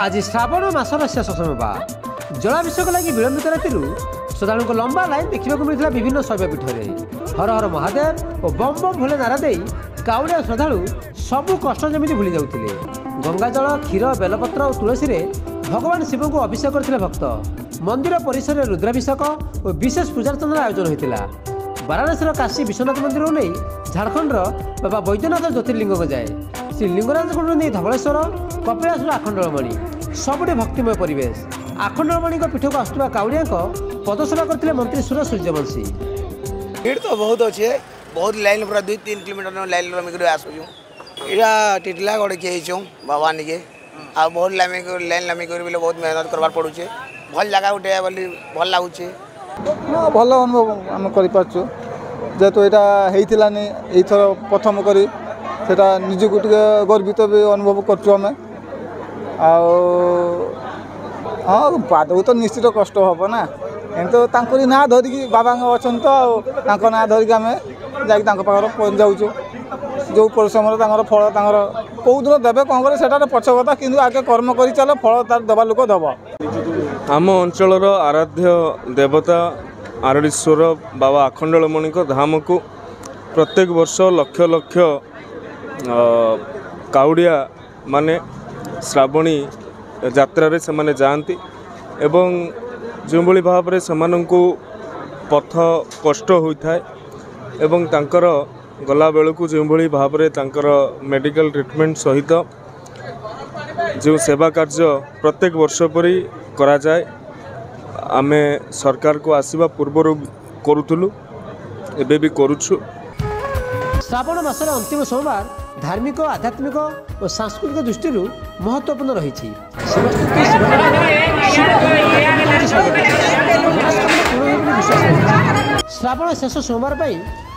आज श्रावण मासर शेष सोमवार जलाभिषेक लगी विलंबित राति श्रद्धालु लंबा लाइन देखा मिलता विभिन्न शैवपीठ में हर हर महादेव और बम बम भोले नारा दे काउड़िया श्रद्धालु सबू कष्ट जमी भूली जाते। गंगाजल क्षीर बेलपत्र और तुलसी रे भगवान शिव को अभिषेक करते भक्त। मंदिर परिसर में रुद्राभिषेक और विशेष पूजार्चनार आयोजन होता। वाराणसी काशी विश्वनाथ मंदिर नहीं झारखंड बाबा बैद्यनाथ ज्योतिर्लिंग जाए श्री लिंगराज नहीं धवलेश्वर कपिलास आखंडलमणि सबुठे भक्तिमय परिवेश। आखंडलमणि पीठ को आसुवा काउड़िया पदसेवा करते मंत्री सुरेश सूर्यवंशी। भीड़ तो बहुत अच्छे, बहुत लाइन पूरा 2-3 किलोमीटर लाइन रमिक आसुँ। यहाँ टिटलागढ़ के भवानी के आ बहुत लाइन लमिक बहुत मेहनत करवार पड़ुचे। भल जगह उठे बोली भल लगुचे। भल अनुभव आम करेतु यहाँ होथर प्रथम करी निजक गर्वित भी अनुभव करें। हाँ पाद तो निश्चित कष्ट हम ना किंतु ना धरिकी बाबा अच्छा तो ना धरिकी आम जाकर पहुँच जाऊँ। जो परिश्रम फल कौ दिन देवे कौन करे से पक्ष कथा कि आगे कर्म कर चल फल तार दबा लोक दब। आम अंचल आराध्य देवता आरड़ीश्वर बाबा आखंडलमणि धाम को प्रत्येक वर्ष लक्ष लक्ष काउड़िया माने श्रावणी यात्रा से माने जाती एवं जो भाव में से पथ कष्ट होता है एवं तांकर गला बेलू जो भाव में मेडिकल ट्रीटमेंट सहित जो सेवा कार्य प्रत्येक वर्ष परी करा जाए आमे सरकार को आसवा पूर्व करूँ एबे भी करुछु। श्रावण मासर अंतिम सोमवार धार्मिक आध्यात्मिक और सांस्कृतिक दृष्टि महत्वपूर्ण रही। श्रावण शेष सोमवार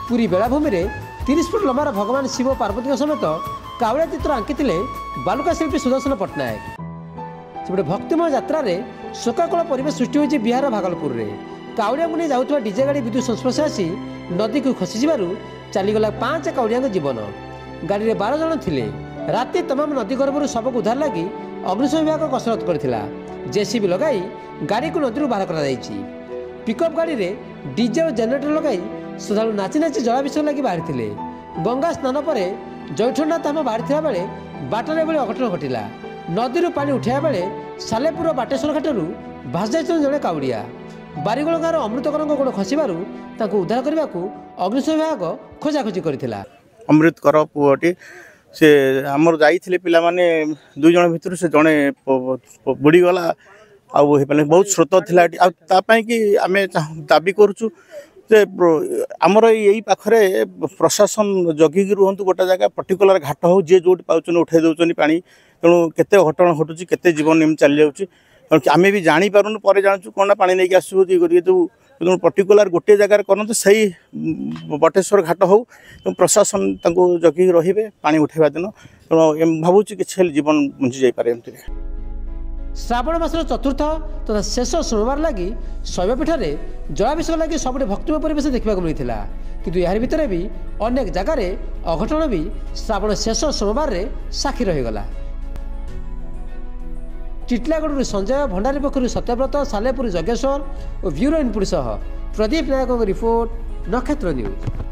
पूरी बेलाभूमि में 30 फुट लंबार भगवान शिव पार्वती समेत काउड़िया चित्र आंकी बालुका शिल्पी सुदर्शन पट्टनायक। सेपटे भक्तिमय यात्रा शोकाकुल परिवेश सृष्टि होती बिहार भागलपुर में। काउड़िया को नहीं जाऊँगा डीजे गाड़ी विद्युत संस्पर्श आसी नदी को खसी चलीगला 5 काउड़िया जीवन। गाड़ी में 12 जन थे। राति तमाम नदी गर्भर शव उद्धार लगी अग्निशम विभाग कसरत करथिला। जेसीबी लगाई गाड़ी को नदी बाहर कर पिकअप गाड़ी में डीजे और जेनेरेटर लगाई श्रद्धालु नाची नाची जलाभिषेक लगी बाहरी थे। गंगा स्नान पर जैठंडा धाम बाहरी बेले बाटर एभली अघटन घटिला। नदी पानी उठाया बेले सालेपुर बाटेश्वर घाटू भासी जाइछन जड़े काउड़िया। बारीगोल गाँव अमृतकर गोड़ खसबार उद्धार करने को अग्निशम विभाग खोजाखोजी करथिला। अमृतकर पुअटी से आमर जाइए पिला माने 2 जन भितर से जड़े बुड़ीगला बहुत स्रोत था कि आम दाबी करुचु जे आमर यही पाखरे प्रशासन जगिकी रुहतु गोटे जगह पर्टिकुलर घाट हो जी जो पाँच उठे दौरान पा तेणु केते घटना घटुची केते जीवन निम चली जाऊँगी आम भी जापारूँ पर जानूँ कौन पा नहीं आसू जो पर्टिकुलर गोटे जगार करते सही बटेश्वर घाट हो प्रशासन जगिकी रे पा उठेवा दिन तेणु भावुँ कि जीवन बंची जापे। श्रावण मासर चतुर्थ तथा शेष सोमवार लगी शैवपीठ में जलाभिषेक लगी सबुठे भक्तिमय परिवेश देखा मिलता। किंतु यार भितर भी अनेक जगार अघटन भी श्रावण शेष सोमवार रे साक्षी रहीगला। टिटलागढ़ संजय भंडारी पक्षर सत्यव्रत सालेपुर जगेश्वर और ब्यूरो इनपुट सह प्रदीप नायक रिपोर्ट नक्षत्र न्यूज।